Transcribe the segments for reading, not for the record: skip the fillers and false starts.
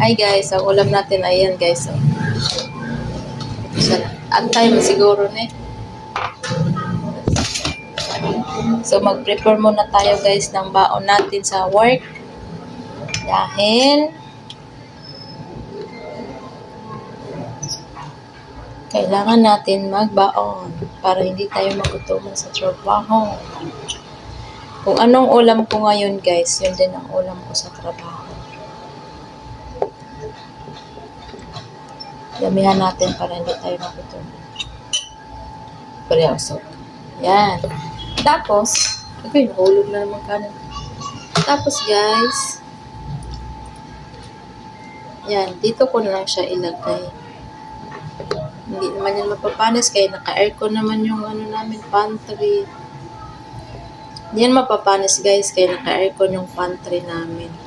Hi guys, ang ulam natin ayan guys. Antay mo siguro ne. So mag-prepare muna tayo guys ng baon natin sa work. Dahil kailangan natin magbaon para hindi tayo magutuman sa trabaho. Kung anong ulam ko ngayon guys, yun din ang ulam ko sa trabaho. Damihan natin para hindi tayo magutuman. Seryoso. Yan. Tapos, okay, nahulog na naman kanin. Tapos guys, yan, dito ko na lang siya ilagay. Hindi naman yan mapapanis kaya naka-aircon naman yung ano namin, pantry. Hindi yan mapapanis guys kaya naka-aircon yung pantry namin.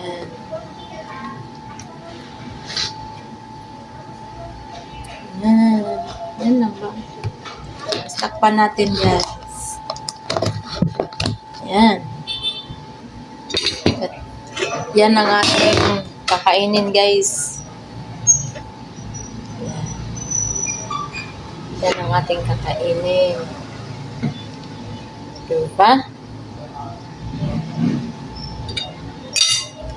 Yan. Yan. Yan lang ba? Takpan natin guys. Yan. At yan ang ating kakainin guys. Yan. Yan ang ating kakainin. Diba?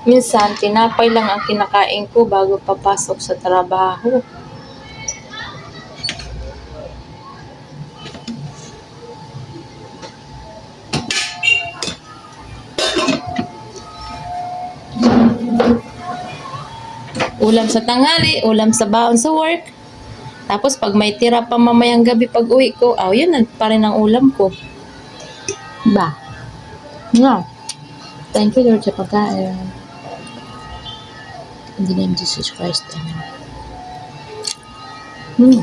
Minsan, tinapay lang ang kinakain ko bago papasok sa trabaho. Ulam sa tanghali, ulam sa baon sa work. Tapos pag may tira pa mamayang gabi pag uwi ko, yun pa rin ang ulam ko. Ba? No. Thank you Lord sa pagkain. In the name of Jesus Christ. Amen.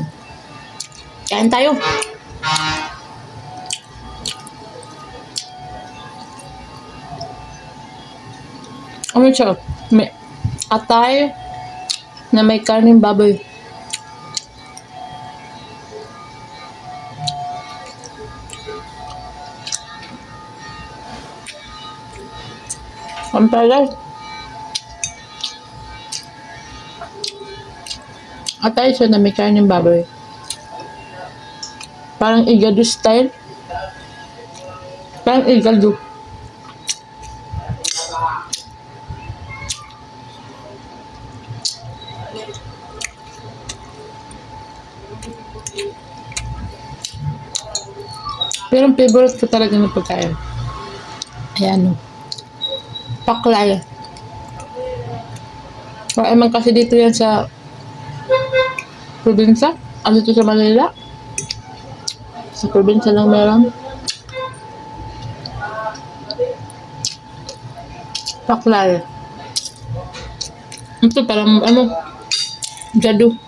Kain tayo. Ano siya? May atay na may karning baboy. Ang palay. Atay siya na may karning baboy. Parang igado style. Parang igado. Pero ang favorite ko talaga ng pagkain. Ayan o. Paklay. Kaya man kasi dito yan sa probinsya. Dito sa Manila. Sa probinsya lang meron. Paklay. Ito parang gado.